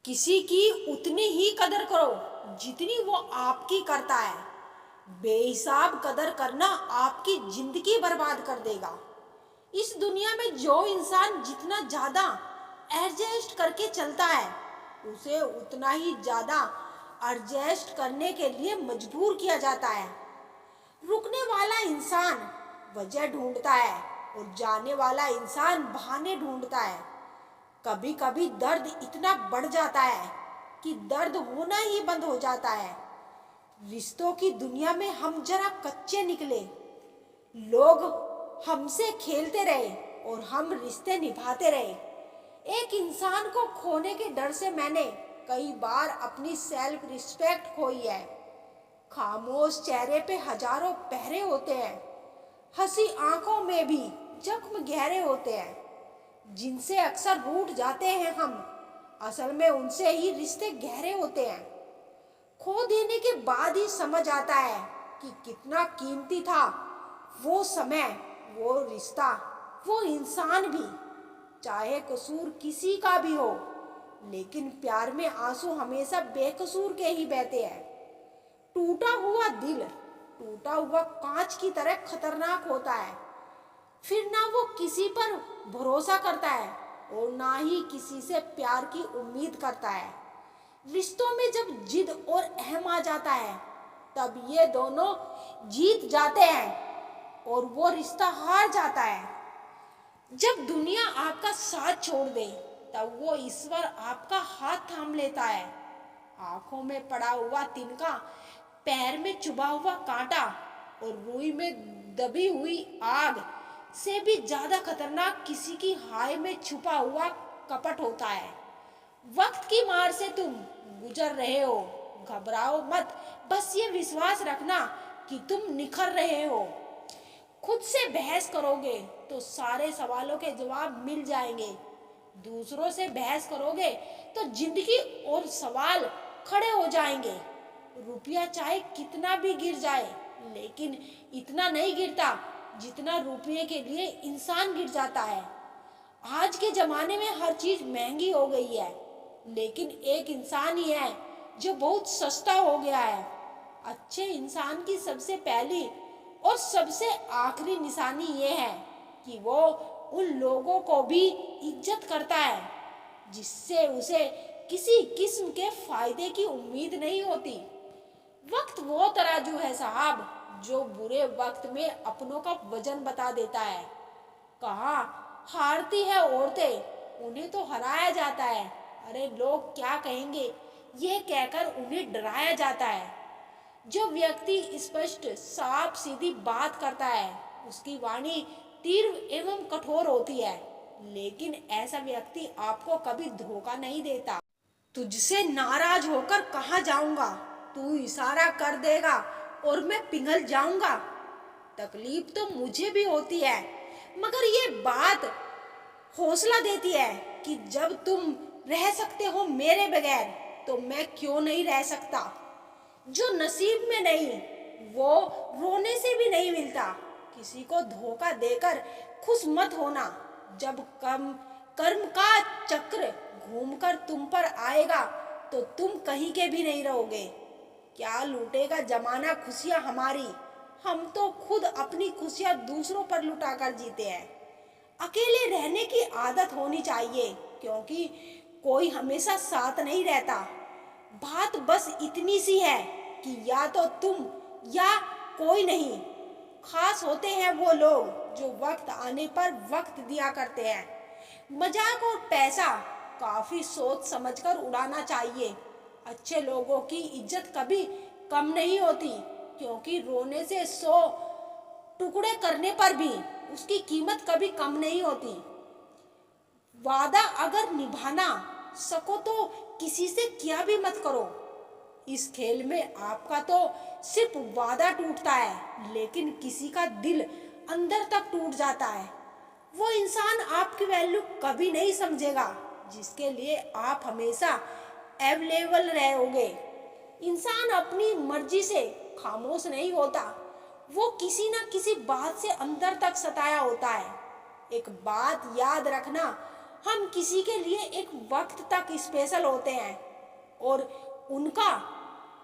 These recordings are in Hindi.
किसी की उतनी ही कदर करो जितनी वो आपकी करता है। बेहिसाब कदर करना आपकी जिंदगी बर्बाद कर देगा। इस दुनिया में जो इंसान जितना ज्यादा एडजस्ट करके चलता है उसे उतना ही ज्यादा एडजस्ट करने के लिए मजबूर किया जाता है। रुकने वाला इंसान वजह ढूंढता है और जाने वाला इंसान बहाने ढूंढता है। कभी कभी दर्द इतना बढ़ जाता है कि दर्द होना ही बंद हो जाता है। रिश्तों की दुनिया में हम जरा कच्चे निकले। लोग हमसे खेलते रहे और हम रिश्ते निभाते रहे। एक इंसान को खोने के डर से मैंने कई बार अपनी सेल्फ रिस्पेक्ट खोई है। खामोश चेहरे पे हजारों पहरे होते हैं, हंसी आंखों में भी जख्म गहरे होते हैं जिनसे अक्सर रूठ जाते हैं हम। असल में उनसे ही रिश्ते गहरे होते हैं। खो देने के बाद ही समझ आता है कि कितना कीमती था वो समय, वो रिश्ता, वो इंसान भी। चाहे कसूर किसी का भी हो, लेकिन प्यार में आंसू हमेशा बेकसूर के ही बहते हैं। टूटा हुआ दिल टूटा हुआ कांच की तरह खतरनाक होता है। फिर ना वो किसी पर भरोसा करता है और ना ही किसी से प्यार की उम्मीद करता है। रिश्तों में जब जिद और अहम आ जाता है तब ये दोनों जीत जाते हैं और वो रिश्ता हार जाता है। जब दुनिया आपका साथ छोड़ दे तब वो ईश्वर आपका हाथ थाम लेता है। आंखों में पड़ा हुआ तिनका, पैर में चुभा हुआ कांटा और रुई में दबी हुई आग से भी ज्यादा खतरनाक किसी की हाय में छुपा हुआ कपट होता है। वक्त की मार से तुम गुजर रहे हो, घबराओ मत। बस ये विश्वास रखना कि तुम निखर रहे हो। खुद से बहस करोगे तो सारे सवालों के जवाब मिल जाएंगे। दूसरों से बहस करोगे तो जिंदगी और सवाल खड़े हो जाएंगे। रुपया चाहे कितना भी गिर जाए, लेकिन इतना नहीं गिरता जितना रुपये के लिए इंसान गिर जाता है। आज के जमाने में हर चीज महंगी हो गई है, लेकिन एक इंसान ही है जो बहुत सस्ता हो गया है। अच्छे इंसान की सबसे पहली और सबसे आखिरी निशानी ये है कि वो उन लोगों को भी इज्जत करता है जिससे उसे किसी किस्म के फायदे की उम्मीद नहीं होती। वक्त वो तराजू है साहब जो बुरे वक्त में अपनों का वजन बता देता है। कहाँ हारती है औरतें, उन्हें तो हराया जाता है। अरे लोग क्या कहेंगे यह कहकर उन्हें डराया जाता है। जो व्यक्ति स्पष्ट साफ सीधी बात करता है उसकी वाणी तीव्र एवं कठोर होती है, लेकिन ऐसा व्यक्ति आपको कभी धोखा नहीं देता। तुझसे नाराज होकर कहाँ जाऊंगा, तू इशारा कर देगा और मैं पिघल जाऊंगा। तकलीफ तो मुझे भी होती है, मगर ये बात हौसला देती है कि जब तुम रह सकते हो मेरे बगैर तो मैं क्यों नहीं रह सकता। जो नसीब में नहीं वो रोने से भी नहीं मिलता। किसी को धोखा देकर खुश मत होना। जब कर्म का चक्र घूमकर तुम पर आएगा तो तुम कहीं के भी नहीं रहोगे। क्या लूटेगा जमाना खुशियां हमारी, हम तो खुद अपनी खुशियां दूसरों पर लुटाकर जीते हैं। अकेले रहने की आदत होनी चाहिए, क्योंकि कोई हमेशा साथ नहीं रहता। बात बस इतनी सी है कि या तो तुम या कोई नहीं। खास होते हैं वो लोग जो वक्त आने पर वक्त दिया करते हैं। मजाक और पैसा काफी सोच समझकर उड़ाना चाहिए। अच्छे लोगों की इज्जत कभी कम नहीं होती, क्योंकि रोने से 100 टुकड़े करने पर भी उसकी कीमत कभी कम नहीं होती। वादा अगर निभाना सको तो किसी से क्या भी मत करो। इस खेल में आपका तो सिर्फ वादा टूटता है, लेकिन किसी का दिल अंदर तक टूट जाता है। वो इंसान आपकी वैल्यू कभी नहीं समझेगा जिसके लिए आप हमेशा अवेलेबल रहोगे। इंसान अपनी मर्जी से खामोश नहीं होता, वो किसी ना किसी बात से अंदर तक सताया होता है। एक बात याद रखना, हम किसी के लिए एक वक्त तक स्पेशल होते हैं और उनका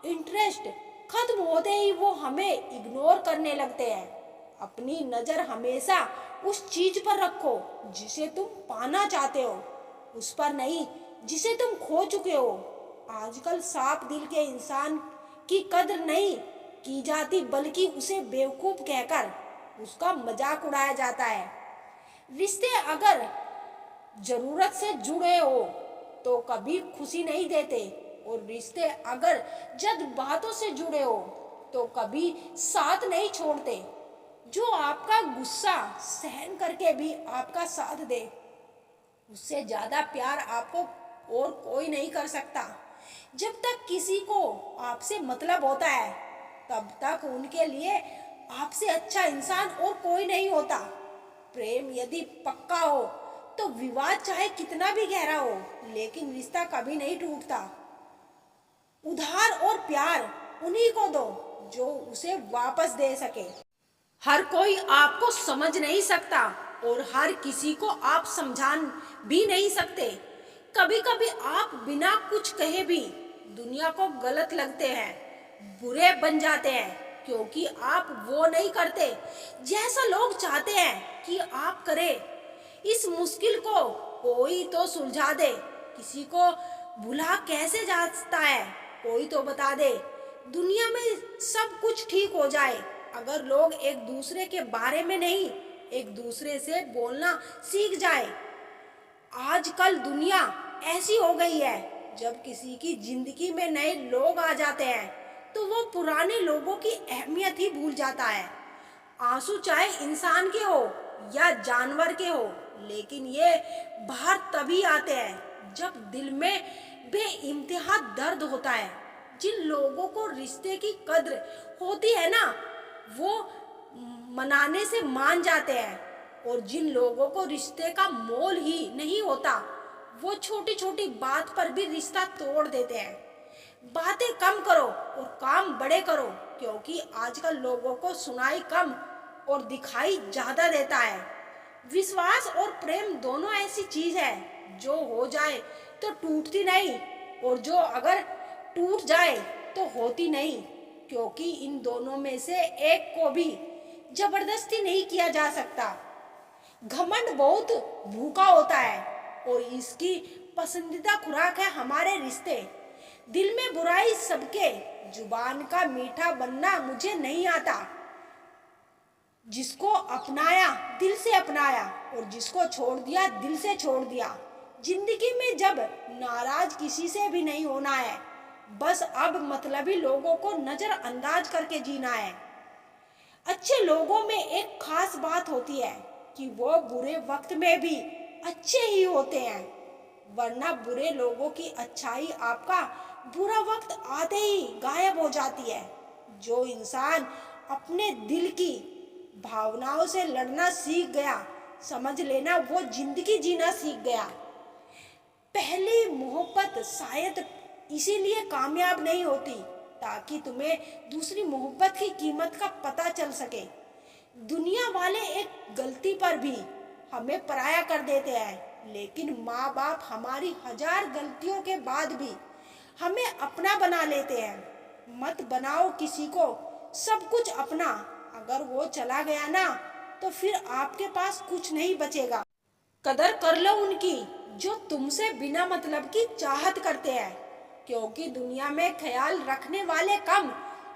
इंटरेस्ट खत्म होते ही वो हमें इग्नोर करने लगते हैं। अपनी नज़र हमेशा उस चीज पर रखो जिसे तुम पाना चाहते हो, उस पर नहीं जिसे तुम खो चुके हो। आजकल साफ दिल के इंसान की कद्र नहीं की जाती, बल्कि उसे बेवकूफ कहकर उसका मजाक उड़ाया जाता है। रिश्ते अगर जरूरत से जुड़े हो तो कभी खुशी नहीं देते, और रिश्ते अगर जज्बातों से जुड़े हो तो कभी साथ नहीं छोड़ते। जो आपका गुस्सा सहन करके भी आपका साथ दे, उससे ज्यादा प्यार आपको और कोई नहीं कर सकता। जब तक किसी को आपसे मतलब होता है, तब तक उनके लिए आपसे अच्छा इंसान और कोई नहीं होता। प्रेम यदि पक्का हो तो विवाद चाहे कितना भी गहरा हो, लेकिन रिश्ता कभी नहीं टूटता। उधार और प्यार उन्हीं को दो जो उसे वापस दे सके। हर कोई आपको समझ नहीं सकता और हर किसी को आप समझा भी नहीं सकते। कभी कभी आप बिना कुछ कहे भी दुनिया को गलत लगते हैं, बुरे बन जाते हैं, क्योंकि आप वो नहीं करते जैसा लोग चाहते हैं कि आप करें। इस मुश्किल को कोई तो सुलझा दे। किसी को भुला कैसे जा सकता है, कोई तो बता दे। दुनिया में सब कुछ ठीक हो जाए अगर लोग एक दूसरे के बारे में नहीं, एक दूसरे से बोलना सीख जाए। आजकल दुनिया ऐसी हो गई है, जब किसी की जिंदगी में नए लोग आ जाते हैं तो वो पुराने लोगों की अहमियत ही भूल जाता है। आंसू चाहे इंसान के हो या जानवर के हो, लेकिन ये बाहर तभी आते हैं जब दिल में बेइंतहा दर्द होता है। जिन लोगों को रिश्ते की कद्र होती है ना, वो मनाने से मान जाते हैं, और जिन लोगों को रिश्ते का मोल ही नहीं होता, वो छोटी छोटी बात पर भी रिश्ता तोड़ देते हैं। बातें कम करो और काम बड़े करो, क्योंकि आजकल लोगों को सुनाई कम और दिखाई ज्यादा देता है। विश्वास और प्रेम दोनों ऐसी चीज है जो हो जाए तो टूटती नहीं, और जो अगर टूट जाए तो होती नहीं, क्योंकि इन दोनों में से एक को भी जबरदस्ती नहीं किया जा सकता। घमंड बहुत भूखा होता है और इसकी पसंदीदा खुराक है हमारे रिश्ते। दिल में बुराई सबके, जुबान का मीठा बनना मुझे नहीं आता। जिसको अपनाया दिल से अपनाया, और जिसको छोड़ दिया दिल से छोड़ दिया। जिंदगी में जब नाराज किसी से भी नहीं होना है, बस अब मतलबी लोगों को नजरअंदाज करके जीना है। अच्छे लोगों में एक खास बात होती है कि वो बुरे वक्त में भी अच्छे ही होते हैं, वरना बुरे लोगों की अच्छाई आपका बुरा वक्त आते ही गायब हो जाती है। जो इंसान अपने दिल की भावनाओं से लड़ना सीख गया, समझ लेना वो जिंदगी जीना सीख गया। पहली मोहब्बत शायद इसीलिए कामयाब नहीं होती ताकि तुम्हें दूसरी मोहब्बत की कीमत का पता चल सके। दुनिया वाले एक गलती पर भी हमें पराया कर देते हैं, लेकिन माँ बाप हमारी 1000 गलतियों के बाद भी हमें अपना बना लेते हैं। मत बनाओ किसी को सब कुछ अपना, अगर वो चला गया ना तो फिर आपके पास कुछ नहीं बचेगा। कदर कर लो उनकी जो तुमसे बिना मतलब की चाहत करते हैं, क्योंकि दुनिया में ख्याल रखने वाले कम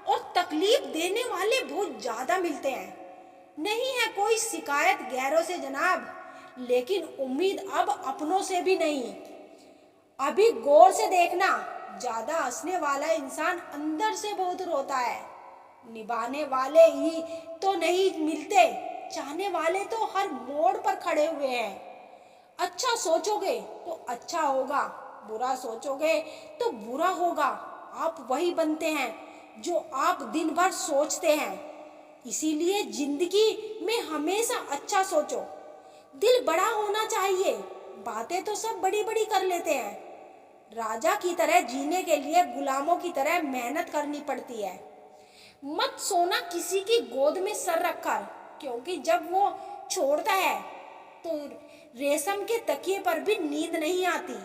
और तकलीफ देने वाले बहुत ज्यादा मिलते हैं। नहीं है कोई शिकायत गैरों से जनाब, लेकिन उम्मीद अब अपनों से भी नहीं। अभी गौर से देखना, ज्यादा हंसने वाला इंसान अंदर से बहुत रोता है। निभाने वाले ही तो नहीं मिलते, चाहने वाले तो हर मोड़ पर खड़े हुए हैं। अच्छा सोचोगे तो अच्छा होगा, बुरा सोचोगे तो बुरा होगा। आप वही बनते हैं जो आप दिन भर सोचते हैं। इसीलिए जिंदगी में हमेशा अच्छा सोचो। दिल बड़ा होना चाहिए। बातें तो सब बड़ी बड़ी कर लेते हैं, राजा की तरह जीने के लिए गुलामों की तरह मेहनत करनी पड़ती है। मत सोना किसी की गोद में सर रखकर, क्योंकि जब वो छोड़ता है तो रेशम के तकिए पर भी नींद नहीं आती।